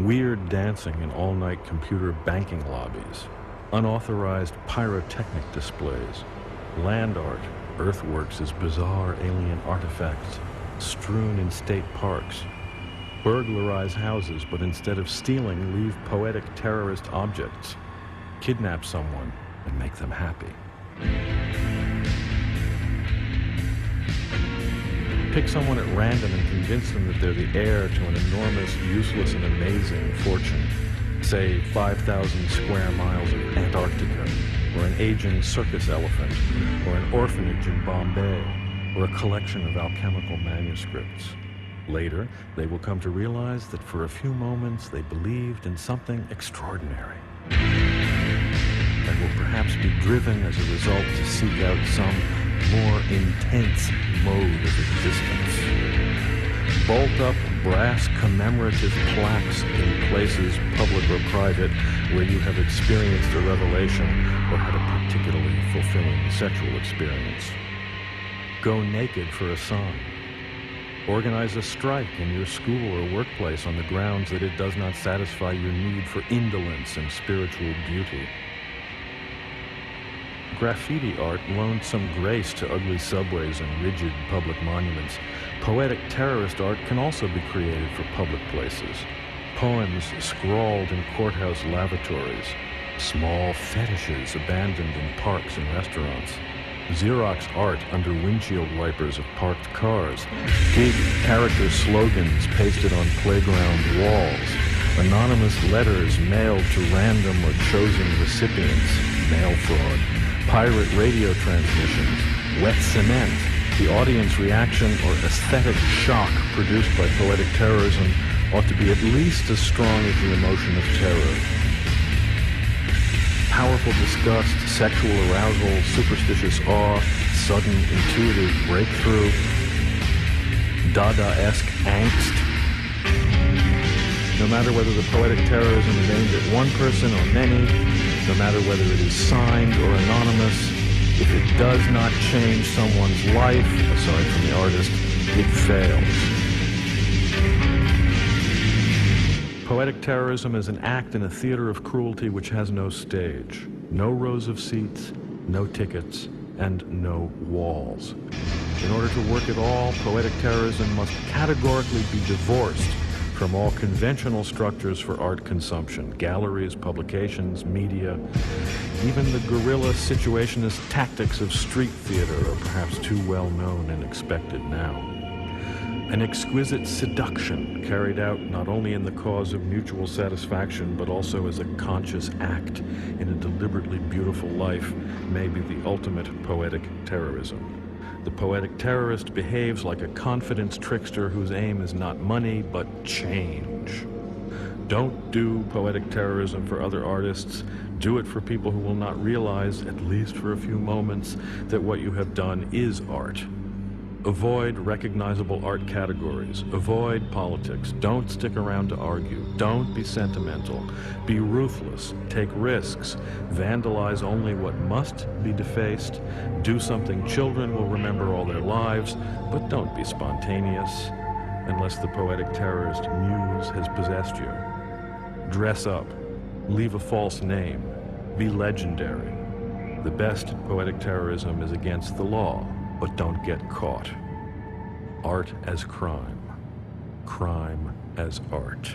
weird dancing in all-night computer banking lobbies, unauthorized pyrotechnic displays, land art, earthworks as bizarre alien artifacts strewn in state parks, burglarize houses but instead of stealing leave poetic terrorist objects, kidnap someone and make them happy. Pick someone at random and convince them that they're the heir to an enormous, useless, and amazing fortune. Say 5,000 square miles of Antarctica, or an aging circus elephant, or an orphanage in Bombay, or a collection of alchemical manuscripts. Later, they will come to realize that for a few moments they believed in something extraordinary, and will perhaps be driven as a result to seek out some more intense mode of existence. Bolt up brass commemorative plaques in places, public or private, where you have experienced a revelation or had a particularly fulfilling sexual experience. Go naked for a sign. Organize a strike in your school or workplace on the grounds that it does not satisfy your need for indolence and spiritual beauty. Graffiti art loaned some grace to ugly subways and rigid public monuments. Poetic terrorist art can also be created for public places. Poems scrawled in courthouse lavatories. Small fetishes abandoned in parks and restaurants. Xerox art under windshield wipers of parked cars. Big character slogans pasted on playground walls. Anonymous letters mailed to random or chosen recipients. Mail fraud. Pirate radio transmissions, wet cement, the audience reaction or aesthetic shock produced by poetic terrorism ought to be at least as strong as the emotion of terror. Powerful disgust, sexual arousal, superstitious awe, sudden intuitive breakthrough, Dada-esque angst. No matter whether the poetic terrorism is aimed at one person or many, no matter whether it is signed or anonymous, if it does not change someone's life, aside from the artist, it fails. Poetic terrorism is an act in a theater of cruelty which has no stage, no rows of seats, no tickets, and no walls. In order to work at all, poetic terrorism must categorically be divorced from all conventional structures for art consumption, galleries, publications, media. Even the guerrilla situationist tactics of street theater are perhaps too well known and expected now. An exquisite seduction carried out not only in the cause of mutual satisfaction, but also as a conscious act in a deliberately beautiful life may be the ultimate poetic terrorism. The poetic terrorist behaves like a confidence trickster whose aim is not money, but change. Don't do poetic terrorism for other artists. Do it for people who will not realize, at least for a few moments, that what you have done is art. Avoid recognizable art categories. Avoid politics. Don't stick around to argue. Don't be sentimental. Be ruthless. Take risks. Vandalize only what must be defaced. Do something children will remember all their lives, but don't be spontaneous unless the poetic terrorist muse has possessed you. Dress up. Leave a false name. Be legendary. The best poetic terrorism is against the law, but don't get caught. Art as crime. Crime as art.